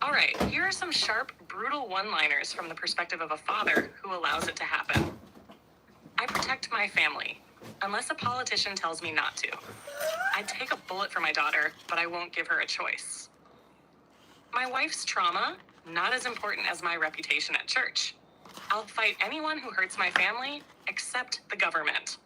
All right, here are some sharp, brutal one-liners from the perspective of a father who allows it to happen. I protect my family, unless a politician tells me not to. I'd take a bullet for my daughter, but I won't give her a choice. My wife's trauma, not as important as my reputation at church. I'll fight anyone who hurts my family, except the government.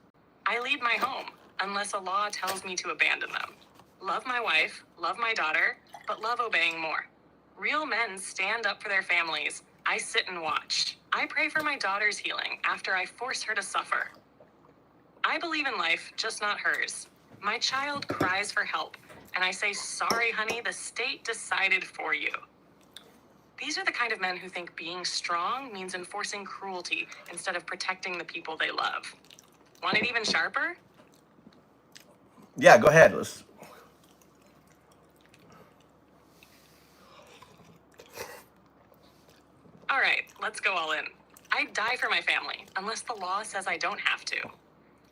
I lead my home, unless a law tells me to abandon them. Love my wife, love my daughter, but love obeying more. Real men stand up for their families. I sit and watch. I pray for my daughter's healing after I force her to suffer. I believe in life, just not hers. My child cries for help, and I say, sorry, honey, the state decided for you. These are the kind of men who think being strong means enforcing cruelty instead of protecting the people they love. Want it even sharper? Yeah, go ahead. All right, let's go all in. I'd die for my family, unless the law says I don't have to.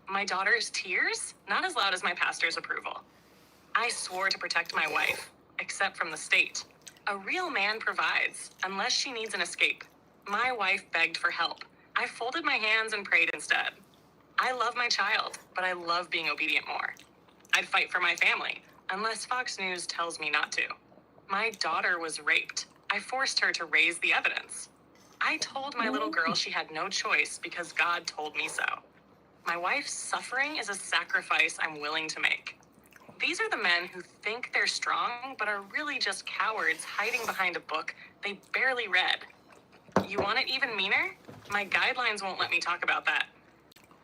My daughter's tears? Not as loud as my pastor's approval. I swore to protect my wife, except from the state. A real man provides, unless she needs an escape. My wife begged for help. I folded my hands and prayed instead. I love my child, but I love being obedient more. I'd fight for my family, unless Fox News tells me not to. My daughter was raped. I forced her to raise the evidence. I told my little girl she had no choice because God told me so. My wife's suffering is a sacrifice I'm willing to make. These are the men who think they're strong, but are really just cowards hiding behind a book they barely read. You want it even meaner? My guidelines won't let me talk about that.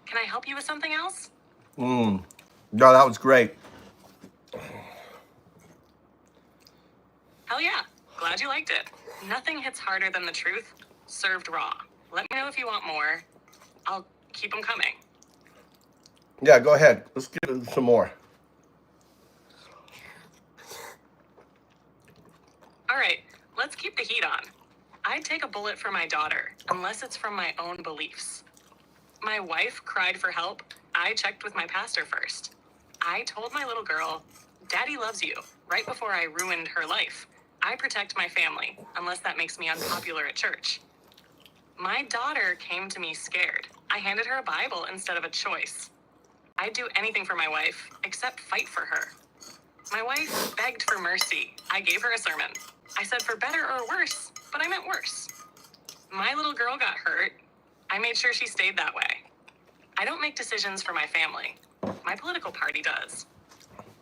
Can I help you with something else? No, that was great. Hell yeah. Glad you liked it. Nothing hits harder than the truth, served raw. Let me know if you want more. I'll keep them coming. Yeah, go ahead. Let's get some more. All right, let's keep the heat on. I'd take a bullet for my daughter, unless it's from my own beliefs. My wife cried for help. I checked with my pastor first. I told my little girl, Daddy loves you, right before I ruined her life. I protect my family, unless that makes me unpopular at church. My daughter came to me scared. I handed her a Bible instead of a choice. I'd do anything for my wife, except fight for her. My wife begged for mercy. I gave her a sermon. I said for better or worse, but I meant worse. My little girl got hurt. I made sure she stayed that way. I don't make decisions for my family. My political party does.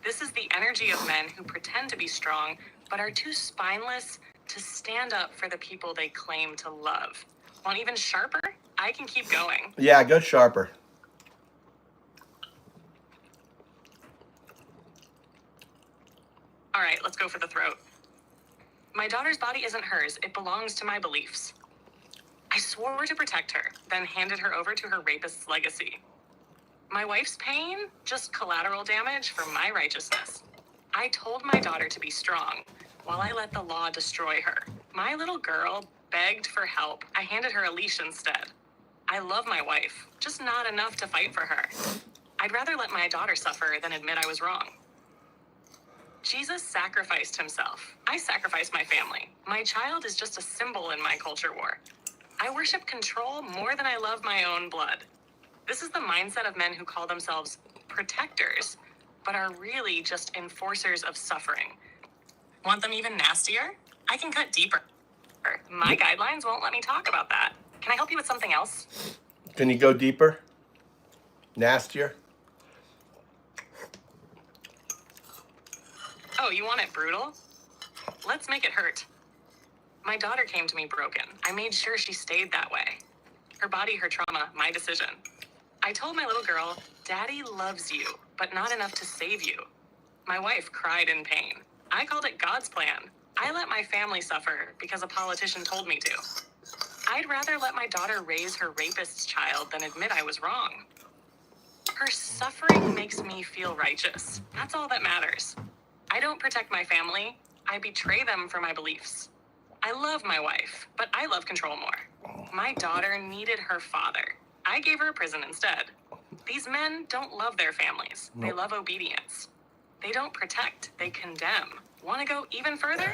This is the energy of men who pretend to be strong, but are too spineless to stand up for the people they claim to love. Want even sharper? I can keep going. Yeah, go sharper. All right, let's go for the throat. My daughter's body isn't hers. It belongs to my beliefs. I swore to protect her, then handed her over to her rapist's legacy. My wife's pain? Just collateral damage for my righteousness. I told my daughter to be strong, while I let the law destroy her. My little girl begged for help. I handed her a leash instead. I love my wife, just not enough to fight for her. I'd rather let my daughter suffer than admit I was wrong. Jesus sacrificed himself. I sacrificed my family. My child is just a symbol in my culture war. I worship control more than I love my own blood. This is the mindset of men who call themselves protectors, but are really just enforcers of suffering. Want them even nastier? I can cut deeper. My guidelines won't let me talk about that. Can I help you with something else? Can you go deeper? Nastier? Oh, you want it brutal? Let's make it hurt. My daughter came to me broken. I made sure she stayed that way. Her body, her trauma, my decision. I told my little girl, Daddy loves you, but not enough to save you. My wife cried in pain. I called it God's plan. I let my family suffer because a politician told me to. I'd rather let my daughter raise her rapist's child than admit I was wrong. Her suffering makes me feel righteous. That's all that matters. I don't protect my family. I betray them for my beliefs. I love my wife, but I love control more. My daughter needed her father. I gave her a prison instead. These men don't love their families. They love obedience. They don't protect, they condemn. Want to go even further?